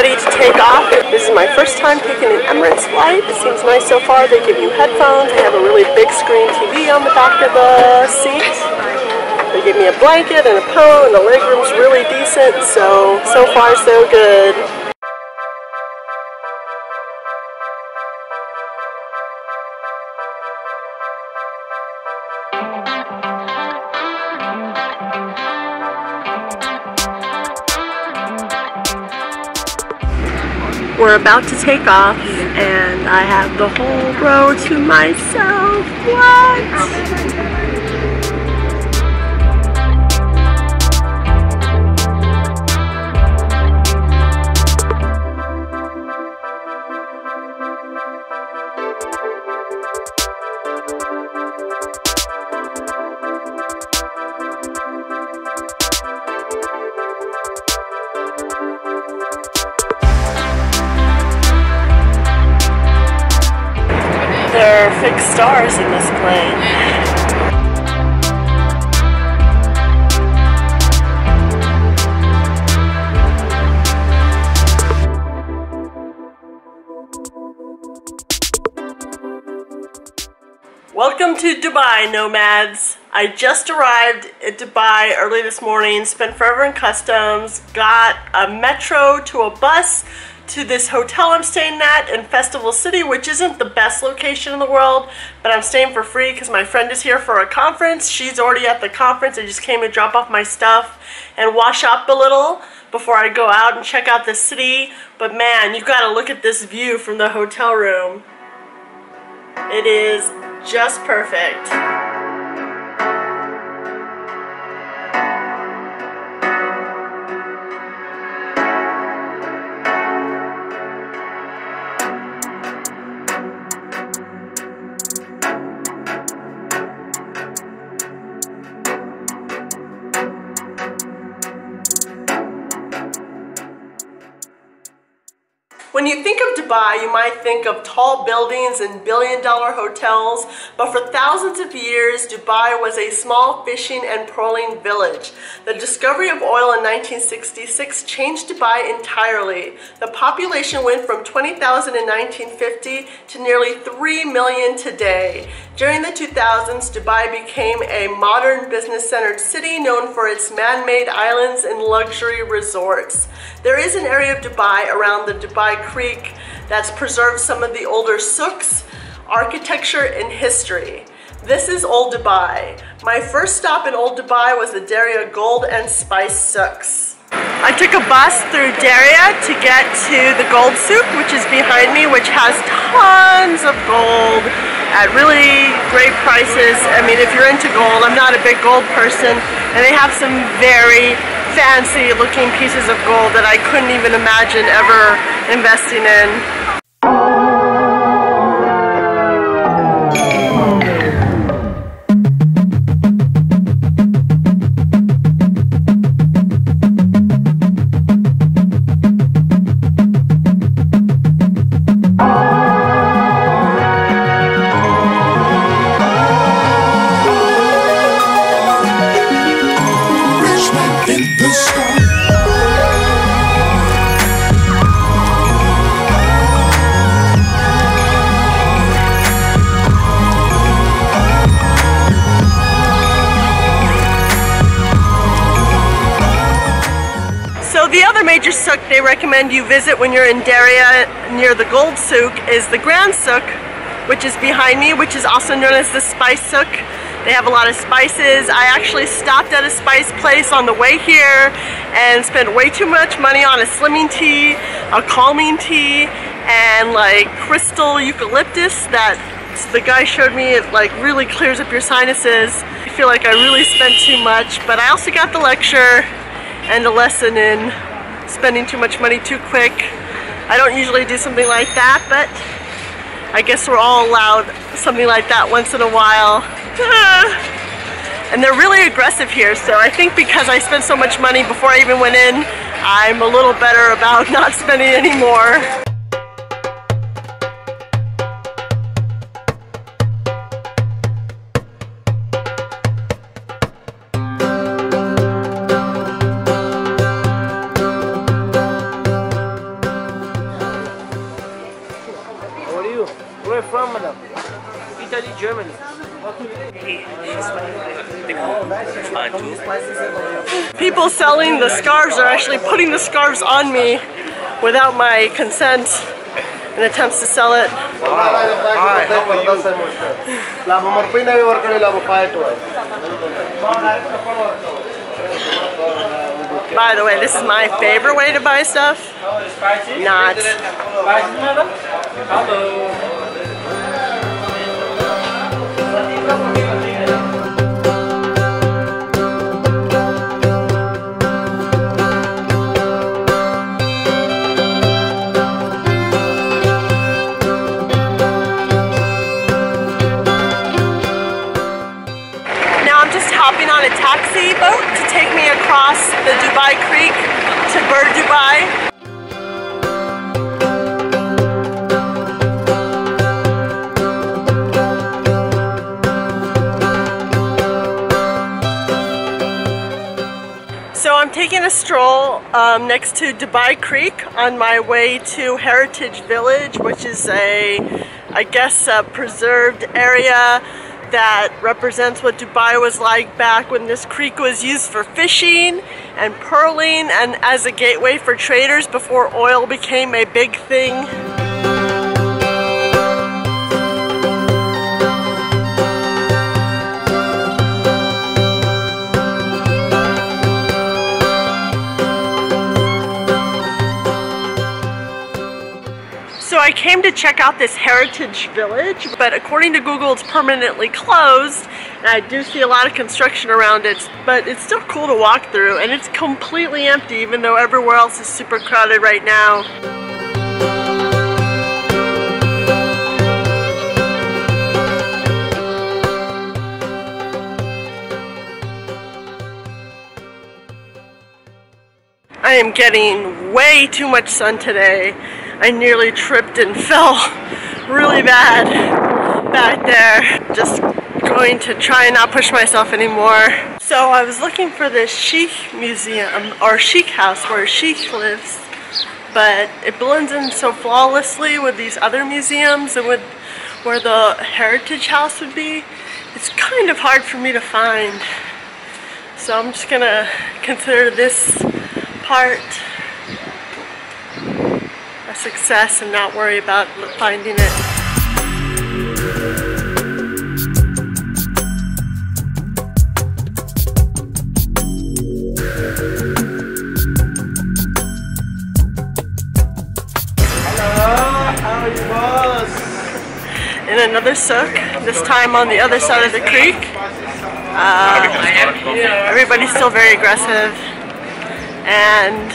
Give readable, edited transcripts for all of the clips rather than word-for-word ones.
ready to take off. This is my first time taking an Emirates flight. It seems nice so far. They give you headphones. They have a really big screen TV on the back of the seat. They give me a blanket and a pillow, and the legroom's really decent. So far so good. We're about to take off, and I have the whole row to myself. What? There are fixed stars in this plane. Welcome to Dubai, nomads. I just arrived at Dubai early this morning, spent forever in customs, got a metro to a bus to this hotel I'm staying at in Festival City, which isn't the best location in the world, but I'm staying for free because my friend is here for a conference. She's already at the conference. I just came to drop off my stuff and wash up a little before I go out and check out the city. But man, you gotta look at this view from the hotel room. It is just perfect. When you think of Dubai, you might think of tall buildings and billion-dollar hotels, but for thousands of years, Dubai was a small fishing and pearling village. The discovery of oil in 1966 changed Dubai entirely. The population went from 20,000 in 1950 to nearly 3 million today. During the 2000s, Dubai became a modern business-centered city known for its man-made islands and luxury resorts. There is an area of Dubai around the Dubai Creek that's preserved some of the older souks, architecture, and history. This is Old Dubai. My first stop in Old Dubai was the Deira Gold and Spice souks. I took a bus through Deira to get to the gold souk, which is behind me, which has tons of gold at really great prices. I mean, if you're into gold, I'm not a big gold person, and they have some very fancy looking pieces of gold that I couldn't even imagine ever investing in. The other major souk they recommend you visit when you're in Deira near the Gold Souk is the Grand Souk, which is behind me, which is also known as the Spice Souk. They have a lot of spices. I actually stopped at a spice place on the way here and spent way too much money on a slimming tea, a calming tea, and like crystal eucalyptus that the guy showed me. It like really clears up your sinuses. I feel like I really spent too much, but I also got the lecture and a lesson in spending too much money too quick. I don't usually do something like that, but I guess we're all allowed something like that once in a while. And they're really aggressive here, so I think because I spent so much money before I even went in, I'm a little better about not spending any more. fine too. People selling the scarves are actually putting the scarves on me without my consent in attempts to sell it. Hi, how are you? By the way, this is my favorite way to buy stuff. Not. Hopping on a taxi boat to take me across the Dubai Creek to Bur Dubai. So I'm taking a stroll next to Dubai Creek on my way to Heritage Village, which is I guess a preserved area that represents what Dubai was like back when this creek was used for fishing and pearling and as a gateway for traders before oil became a big thing. So I came to check out this heritage village, but according to Google it's permanently closed, and I do see a lot of construction around it, but it's still cool to walk through, and it's completely empty even though everywhere else is super crowded right now. I am getting way too much sun today. I nearly tripped and fell really bad back there. Just going to try and not push myself anymore. So I was looking for this Sheikh museum, or Sheikh house where Sheikh lives, but it blends in so flawlessly with these other museums and with where the heritage house would be. It's kind of hard for me to find. So I'm just gonna consider this part a success and not worry about finding it. In another souk, this time on the other side of the creek. Everybody's still very aggressive, and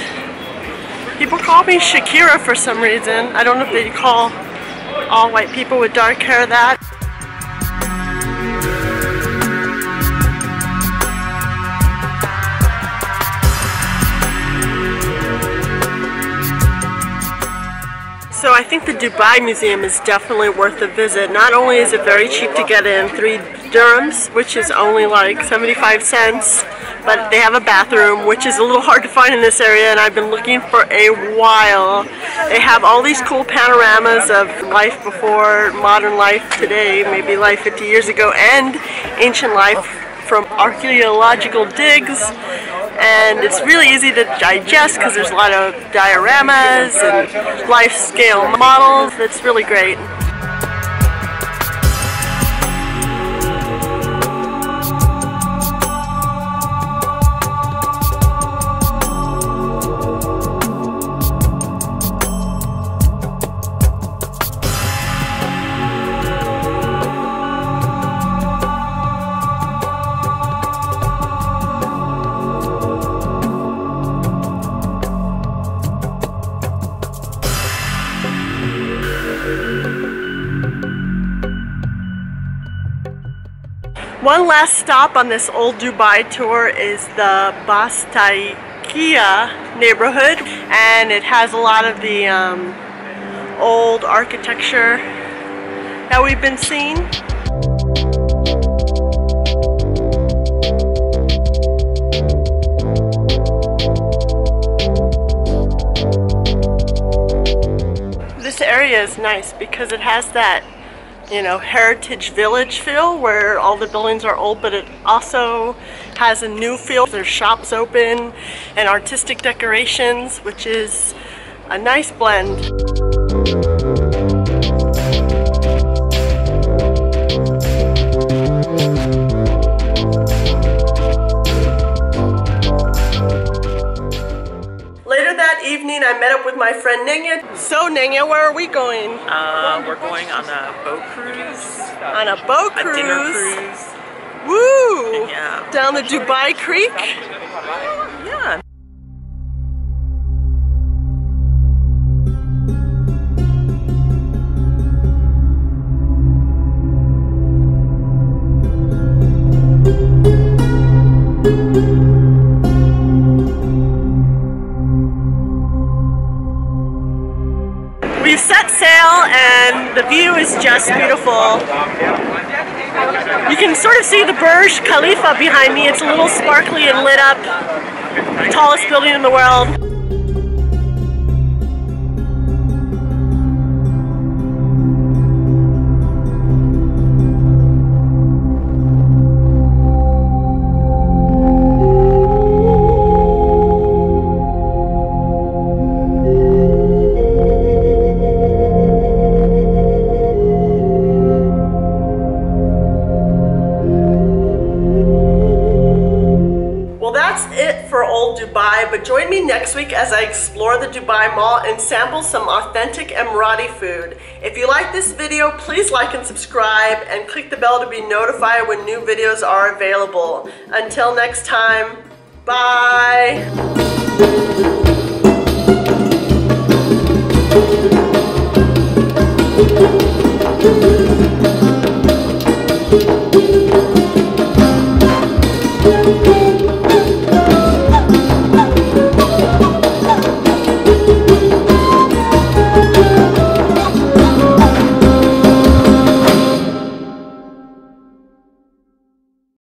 people call me Shakira for some reason. I don't know if they call all white people with dark hair that. So I think the Dubai Museum is definitely worth a visit. Not only is it very cheap to get in, 3 dirhams, which is only like 75 cents, but they have a bathroom, which is a little hard to find in this area, and I've been looking for a while. They have all these cool panoramas of life before modern life today, maybe life 50 years ago, and ancient life from archaeological digs. And it's really easy to digest because there's a lot of dioramas and life-scale models. It's really great. One last stop on this old Dubai tour is the Bastaikia neighborhood, and it has a lot of the old architecture that we've been seeing. This area is nice because it has that, you know, heritage village feel where all the buildings are old, but it also has a new feel. There's shops open and artistic decorations, which is a nice blend. Evening, I met up with my friend Nenya. So Nenya, where are we going? We're going on a boat cruise. On a boat cruise? A dinner cruise. Woo! Yeah. Down the Dubai Creek? Yeah. We've set sail and the view is just beautiful. You can sort of see the Burj Khalifa behind me. It's a little sparkly and lit up. The tallest building in the world. Dubai, but join me next week as I explore the Dubai Mall and sample some authentic Emirati food. If you like this video, please like and subscribe and click the bell to be notified when new videos are available. Until next time, bye! Thank you.